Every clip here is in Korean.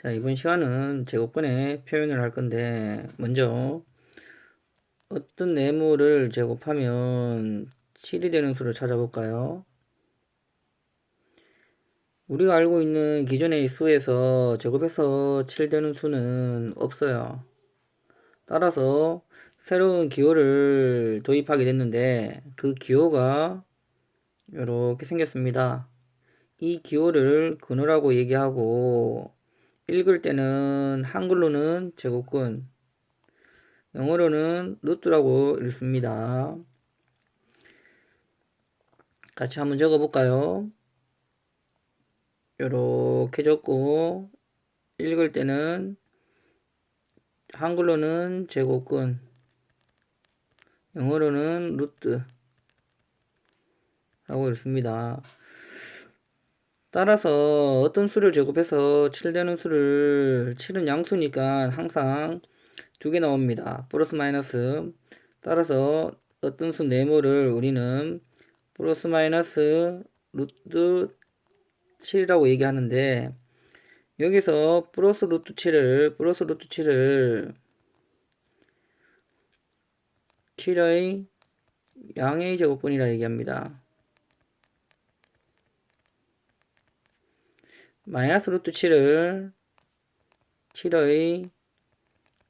자, 이번 시간은 제곱근의 표현을 할 건데, 먼저 어떤 네모를 제곱하면 7이 되는 수를 찾아볼까요? 우리가 알고 있는 기존의 수에서 제곱해서 7 되는 수는 없어요. 따라서 새로운 기호를 도입하게 됐는데, 그 기호가 이렇게 생겼습니다. 이 기호를 근호라고 얘기하고, 읽을 때는 한글로는 제곱근, 영어로는 루트라고 읽습니다. 같이 한번 적어볼까요? 요렇게 적고 읽을 때는 한글로는 제곱근, 영어로는 루트 라고 읽습니다. 따라서 어떤 수를 제곱해서 7 되는 수를 7은 양수니까 항상 두 개 나옵니다. 플러스 마이너스. 따라서 어떤 수 네모를 우리는 플러스 마이너스 루트 7이라고 얘기하는데, 여기서 플러스 루트 7을 7의 양의 제곱분이라 얘기합니다. 마이너스 루트 7을 7의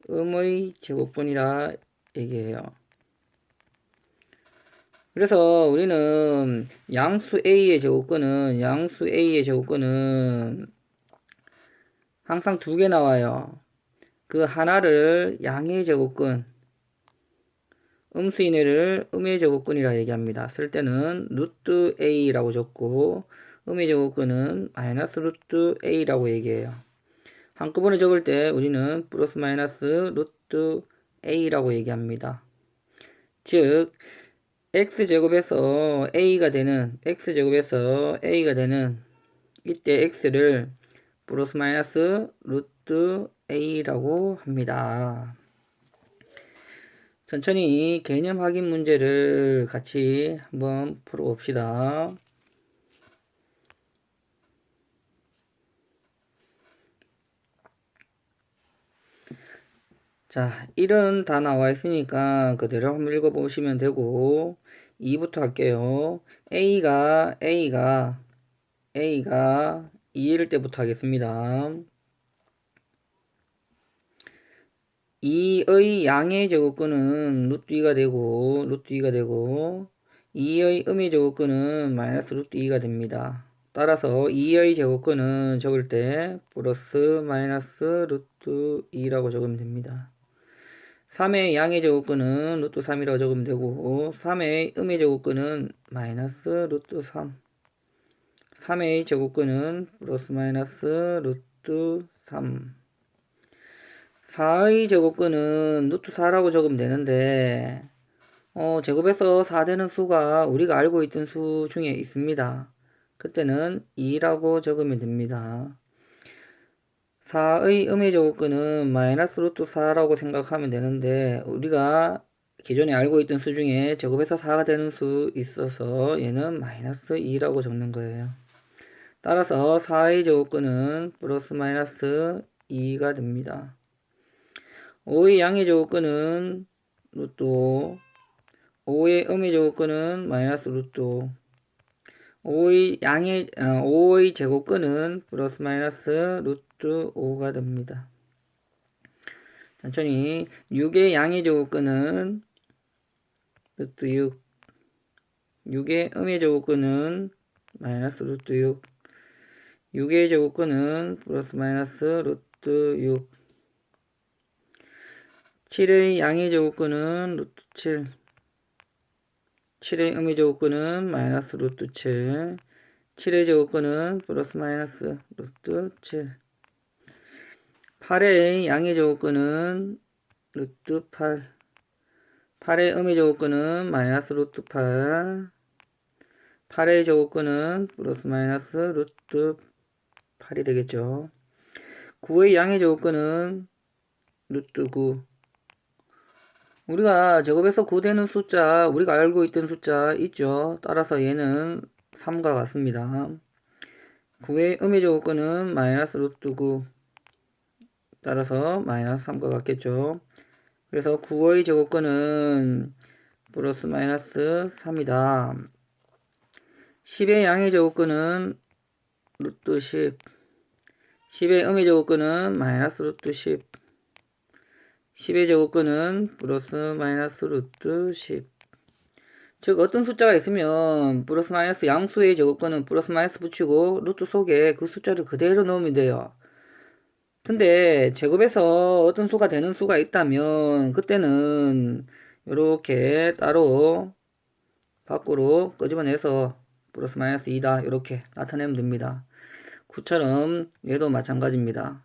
음의 제곱분이라 얘기해요. 그래서 우리는 양수 A의 제곱근은 항상 두 개 나와요. 그 하나를 양의 제곱근, 음수인해를 음의 제곱근이라 얘기합니다. 쓸 때는 루트 A라고 적고, 음의 제곱근은 마이너스 루트 A라고 얘기해요. 한꺼번에 적을 때 우리는 플러스 마이너스 루트 A라고 얘기합니다. 즉, x제곱에서 A가 되는 이때 x를 플러스 마이너스 루트 A라고 합니다. 천천히 개념 확인 문제를 같이 한번 풀어봅시다. 자, 1은 다 나와 있으니까 그대로 한번 읽어보시면 되고, 2부터 할게요. A가 2일 때부터 하겠습니다. 2의 양의 제곱근은 루트 2가 되고 2의 음의 제곱근은 마이너스 루트 2가 됩니다. 따라서 2의 제곱근은 적을 때 플러스 마이너스 루트 2라고 적으면 됩니다. 3의 양의 제곱근은 루트 3이라고 적으면 되고, 3의 음의 제곱근은 마이너스 루트 3, 3의 제곱근은 플러스 마이너스 루트 3, 4의 제곱근은 루트 4라고 적으면 되는데, 제곱해서 4 되는 수가 우리가 알고 있던 수 중에 있습니다. 그때는 2라고 적으면 됩니다. 4의 음의 제곱근은 마이너스 루트 4라고 생각하면 되는데, 우리가 기존에 알고 있던 수 중에 제곱해서 4가 되는 수 있어서 얘는 마이너스 2라고 적는 거예요. 따라서 4의 제곱근은 플러스 마이너스 2가 됩니다. 5의 양의 제곱근은 루트 5, 5의 음의 제곱근은 마이너스 루트 5, 5의 제곱근은 플러스 마이너스 루트 5가 됩니다. 천천히 6의 양의 제곱근은 루트 6, 6의 음의 제곱근은 마이너스 루트 6, 6의 제곱근은 플러스 마이너스 루트 6, 7의 양의 제곱근은 루트 7, 7의 음의 제곱근은 마이너스 루트 7, 7의 제곱근은 플러스 마이너스 루트 7, 8의 양의 제곱근은 루트 8, 8의 음의 제곱근은 마이너스 루트 8, 8의 제곱근은 플러스 마이너스 루트 8이 되겠죠. 9의 양의 제곱근은 루트 9. 우리가 제곱해서 9 되는 숫자, 우리가 알고 있던 숫자 있죠. 따라서 얘는 3과 같습니다. 9의 음의 제곱근은 마이너스 루트 9. 따라서 마이너스 3과 같겠죠. 그래서 9의 제곱근은 플러스 마이너스 3이다. 10의 양의 제곱근은 루트 10, 10의 음의 제곱근은 마이너스 루트 10, 10의 제곱근은 플러스 마이너스 루트 10. 즉 어떤 숫자가 있으면 플러스 마이너스 양수의 제곱근은 플러스 마이너스 붙이고 루트 속에 그 숫자를 그대로 넣으면 돼요. 근데 제곱에서 어떤 수가 되는 수가 있다면 그때는 이렇게 따로 밖으로 끄집어내서 플러스 마이너스 2다 이렇게 나타내면 됩니다. 9처럼 얘도 마찬가지입니다.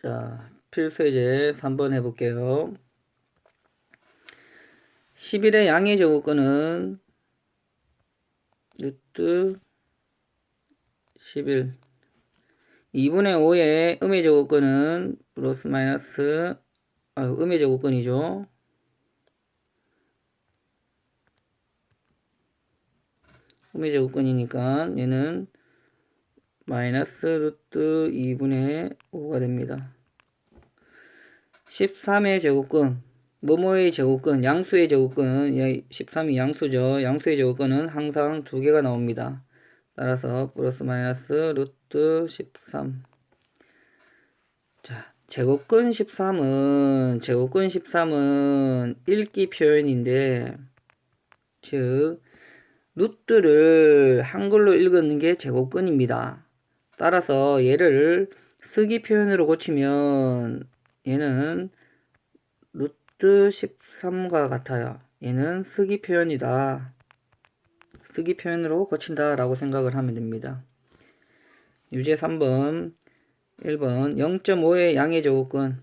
자, 필수예제 3번 해볼게요. 11의 양의 제곱근은 루트 11, 2분의 5의 음의 제곱근은 플러스 마이너스 음의 제곱근이죠. 음의 제곱근이니까 얘는 마이너스 루트 2분의 5가 됩니다. 13의 제곱근, 뭐뭐의 제곱근, 양수의 제곱근, 13이 양수죠. 양수의 제곱근은 항상 두 개가 나옵니다. 따라서 플러스 마이너스 루트 13. 자, 제곱근 13은 읽기 표현인데, 즉 루트를 한글로 읽는 게 제곱근입니다. 따라서 얘를 쓰기 표현으로 고치면 얘는 루트 13과 같아요. 얘는 쓰기 표현이다. 쓰기 표현으로 고친다 라고 생각을 하면 됩니다. 유제 3번 1번 0.5의 양의 제곱근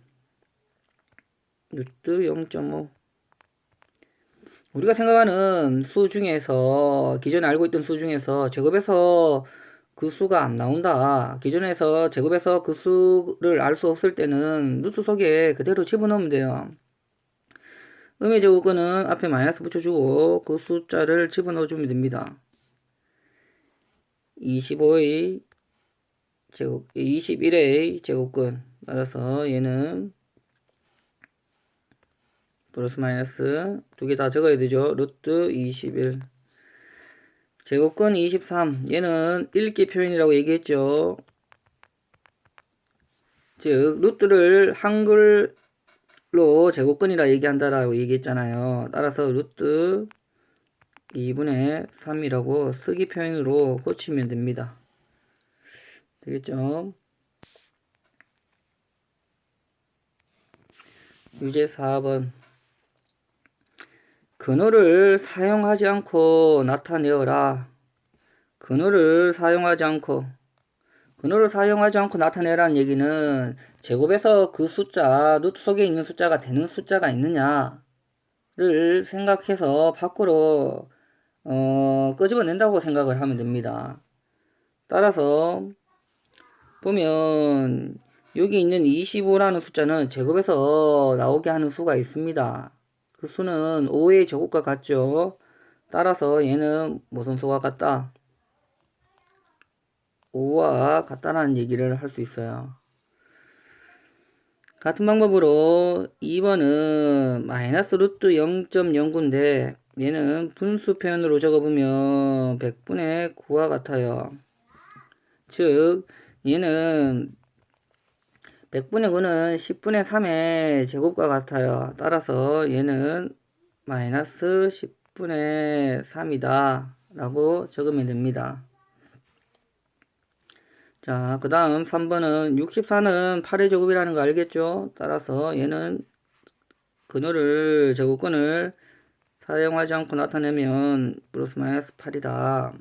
루트 0.5. 우리가 생각하는 수 중에서 기존에 알고 있던 수 중에서 제곱에서 그 수가 안 나온다. 기존에서 제곱에서 그 수를 알 수 없을 때는 루트 속에 그대로 집어넣으면 돼요. 음의 제곱근은 앞에 마이너스 붙여주고 그 숫자를 집어넣어주면 됩니다. 25의 제곱, 21의 제곱근. 따라서 얘는 플러스 마이너스 두 개 다 적어야 되죠. 루트 21. 제곱근 23. 얘는 읽기 표현이라고 얘기했죠. 즉 루트를 한글로 제곱근이라 얘기한다라고 얘기했잖아요. 따라서 루트 2분의 3이라고 쓰기 표현으로 고치면 됩니다. 되겠죠? 유제 4번. 근호를 사용하지 않고 나타내어라. 근호를 사용하지 않고 나타내라는 얘기는 제곱에서 그 숫자, 루트 속에 있는 숫자가 되는 숫자가 있느냐를 생각해서 밖으로 끄집어낸다고 생각을 하면 됩니다. 따라서 보면 여기 있는 25라는 숫자는 제곱에서 나오게 하는 수가 있습니다. 그 수는 5의 제곱과 같죠. 따라서 얘는 무슨 수와 같다? 5와 같다라는 얘기를 할 수 있어요. 같은 방법으로 2번은 마이너스 루트 0.09인데 얘는 분수 표현으로 적어보면 100분의 9와 같아요. 즉 얘는 100분의 9는 10분의 3의 제곱과 같아요. 따라서 얘는 마이너스 10분의 3이다 라고 적으면 됩니다. 자, 그 다음 3번은 64는 8의 제곱이라는 거 알겠죠? 따라서 얘는 근호를 제곱근을 사용하지 않고 나타내면 플러스 마이너스 8이다.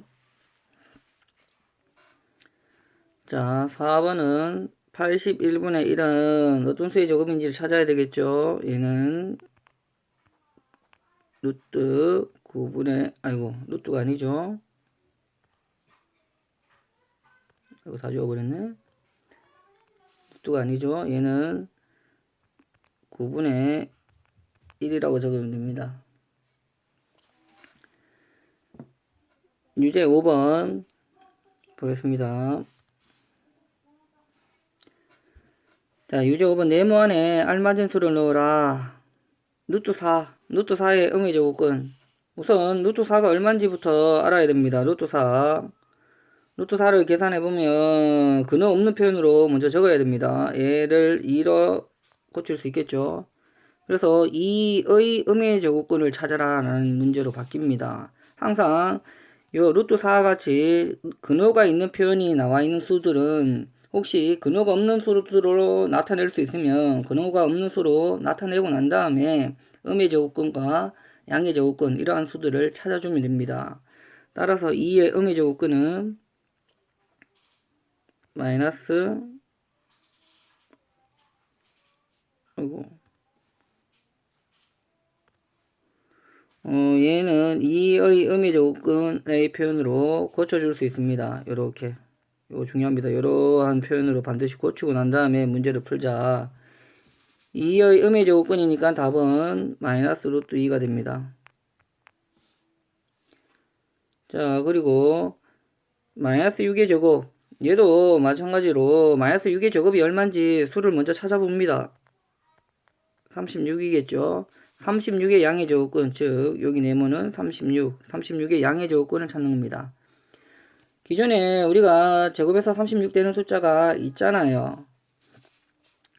자, 4번은 81분의 1은 어떤 수의 제곱인지를 찾아야 되겠죠? 얘는 루트 9분의 루트가 아니죠? 이거 다 지워버렸네. 루트가 아니죠? 얘는 9분의 1이라고 적으면 됩니다. 유제 5번 보겠습니다. 자, 유제 5번 네모 안에 알맞은 수를 넣어라. 루트 4의 음의 제곱근. 우선 루트 4가 얼마인지부터 알아야 됩니다. 루트 4를 계산해보면 근호 없는 표현으로 먼저 적어야 됩니다. 얘를 2로 고칠 수 있겠죠. 그래서 2의 음의 제곱근을 찾아라 라는 문제로 바뀝니다. 항상 요 루트 4와 같이 근호가 있는 표현이 나와 있는 수들은 혹시 근호가 없는 수로 나타낼 수 있으면 근호가 없는 수로 나타내고 난 다음에 음의 제곱근과 양의 제곱근 이러한 수들을 찾아주면 됩니다. 따라서 2의 음의 제곱근은 마이너스 얘는 2의 음의 제곱근의 표현으로 고쳐줄 수 있습니다. 요렇게 이거 중요합니다. 이러한 표현으로 반드시 고치고 난 다음에 문제를 풀자. 2의 음의 제곱근이니까 답은 마이너스 루트 2가 됩니다. 자, 그리고 마이너스 6의 제곱. 얘도 마찬가지로 마이너스 6의 제곱이 얼마인지 수를 먼저 찾아봅니다. 36이겠죠. 36의 양의 제곱근, 즉 여기 네모는 36의 양의 제곱근을 찾는 겁니다. 기존에 우리가 제곱해서 36 되는 숫자가 있잖아요.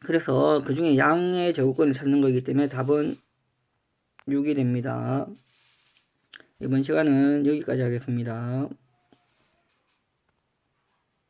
그래서 그 중에 양의 제곱근을 찾는 거기 때문에 답은 6이 됩니다. 이번 시간은 여기까지 하겠습니다.